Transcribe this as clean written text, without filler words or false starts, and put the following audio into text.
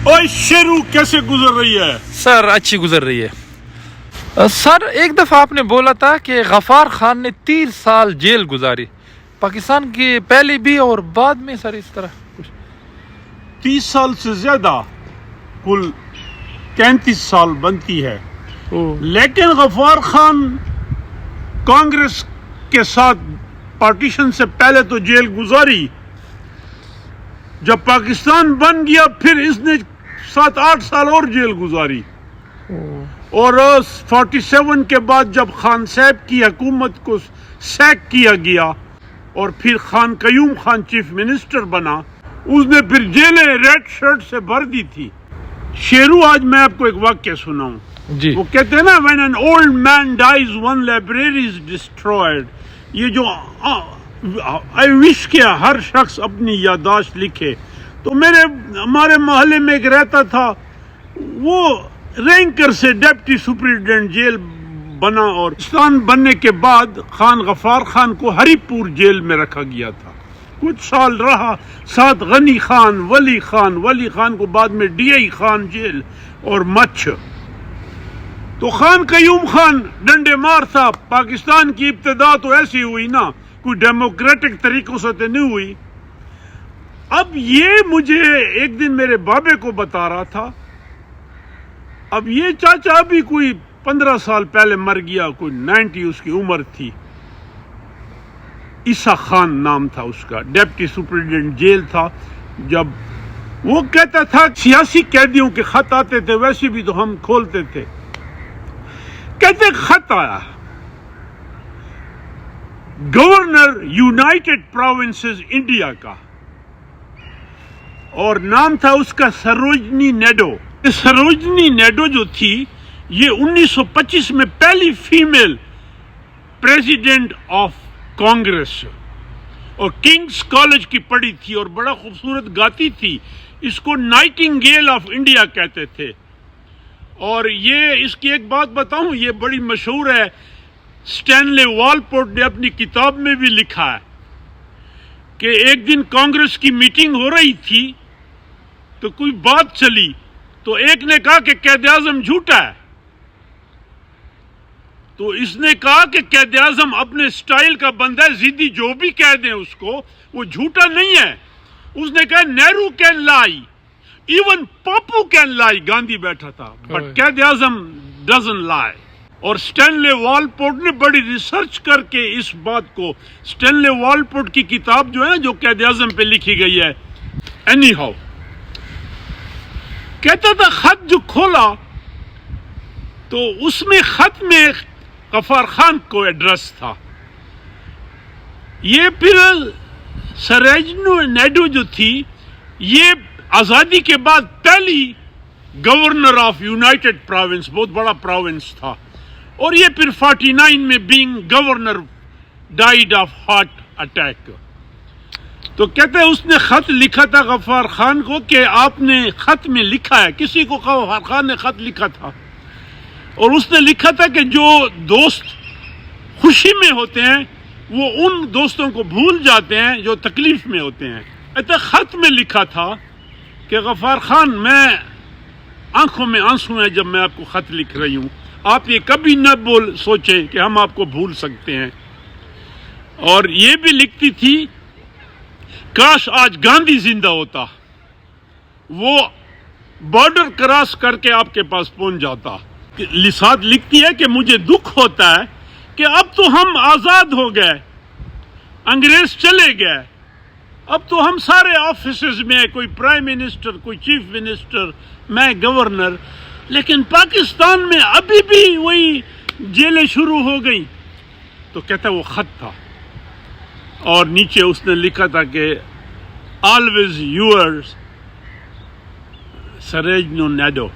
اور شیرو کیسے گزر رہی ہے؟ سر اچھی گزر رہی ہے سر. ایک دفعہ آپ نے بولا تھا کہ غفار خان نے 30 سال جیل گزاری پاکستان کی پہلے بھی اور بعد میں. سر اس طرح کچھ 30 سال سے زیادہ، کل 33 سال بنتی ہے. لیکن غفار خان کانگریس کے ساتھ پارٹیشن سے پہلے تو جیل گزاری. جب پاکستان بن گیا پھر اس نے 7-8 سال اور جیل گزاری. اور 47 کے بعد جب خان صاحب کی حکومت کو سیک کیا گیا اور پھر خان قیوم خان چیف منسٹر بنا، اس نے پھر جیلیں ریڈ شرٹ سے بھر دی تھی. شیرو آج میں آپ کو ایک واقعہ سناؤں جی. وہ کہتے ہیں نا when an old man dies one library is destroyed. یہ جو I wish کہ ہر شخص اپنی یادداشت لکھے. تو ہمارے محلے میں ایک رہتا تھا، وہ رینکر سے ڈپٹی سپرنٹینڈنٹ جیل بنا اور پاکستان بننے کے بعد خان غفار خان کو ہری پور جیل میں رکھا گیا تھا. کچھ سال رہا، ساتھ غنی خان، ولی خان کو بعد میں ڈی آئی خان جیل اور مچھ. تو خان قیوم خان ڈنڈے مار تھا. پاکستان کی ابتدا تو ایسی ہوئی نا، کوئی ڈیموکریٹک طریقوں سے تو نہیں ہوئی. اب یہ مجھے ایک دن میرے بابے کو بتا رہا تھا. اب یہ چاچا بھی کوئی 15 سال پہلے مر گیا، کوئی 90 اس کی عمر تھی. عیسیٰ خان نام تھا اس کا، ڈپٹی سپرنٹینڈنٹ جیل تھا. جب وہ کہتا تھا سیاسی قیدیوں کے خط آتے تھے، ویسے بھی تو ہم کھولتے تھے. کہتے خط آیا گورنر یونائٹڈ پروونسز انڈیا کا، اور نام تھا اس کا سروجنی نیڈو. سروجنی نیڈو جو تھی یہ 1925 میں پہلی فیمیل پریزیڈنٹ آف کانگریس، اور کنگز کالج کی پڑھی تھی اور بڑا خوبصورت گاتی تھی. اس کو نائٹنگیل آف انڈیا کہتے تھے. اور یہ اس کی ایک بات بتاؤں، یہ بڑی مشہور ہے. اسٹینلے والپورٹ نے اپنی کتاب میں بھی لکھا ہے کہ ایک دن کانگریس کی میٹنگ ہو رہی تھی تو کوئی بات چلی، تو ایک نے کہا کہ قائد اعظم جھوٹا ہے. تو اس نے کہا کہ قائد اعظم اپنے سٹائل کا بندہ ہے، ضدی جو بھی کہہ دیں اس کو، وہ جھوٹا نہیں ہے. اس نے کہا نہرو کین لائی، ایون پاپو کین لائی. گاندھی بیٹھا تھا، بٹ قائد اعظم ڈزنٹ لائی. اور اسٹینلے والپورٹ نے بڑی ریسرچ کر کے اس بات کو، اسٹینلے والپورٹ کی کتاب جو ہے جو قائد اعظم پہ لکھی گئی ہے، اینی ہاؤ، کہتا تھا خط جو کھولا تو اس میں خط میں غفار خان کو ایڈریس تھا. یہ پھر سروجنی نیڈو جو تھی یہ آزادی کے بعد پہلی گورنر آف یونائٹڈ پروونس، بہت بڑا پروونس تھا. اور یہ پھر 49 میں being governor died of heart attack. تو کہتے ہیں اس نے خط لکھا تھا غفار خان کو کہ آپ نے خط میں لکھا ہے، کسی کو غفار خان نے خط لکھا تھا، اور اس نے لکھا تھا کہ جو دوست خوشی میں ہوتے ہیں وہ ان دوستوں کو بھول جاتے ہیں جو تکلیف میں ہوتے ہیں. ایسا خط میں لکھا تھا کہ غفار خان، میں آنکھوں میں آنسو ہیں جب میں آپ کو خط لکھ رہی ہوں. آپ یہ کبھی نہ سوچیں کہ ہم آپ کو بھول سکتے ہیں. اور یہ بھی لکھتی تھی کاش آج گاندھی زندہ ہوتا، وہ بارڈر کراس کر کے آپ کے پاس پہنچ جاتا. ساتھ لکھتی ہے کہ مجھے دکھ ہوتا ہے کہ اب تو ہم آزاد ہو گئے، انگریز چلے گئے، اب تو ہم سارے آفیسز میں، کوئی پرائم منسٹر، کوئی چیف منسٹر، میں گورنر، لیکن پاکستان میں ابھی بھی وہی جیلیں شروع ہو گئی. تو کہتا ہے وہ خط تھا، اور نیچے اس نے لکھا تھا کہ آلویز یورز سروجنی نیڈو.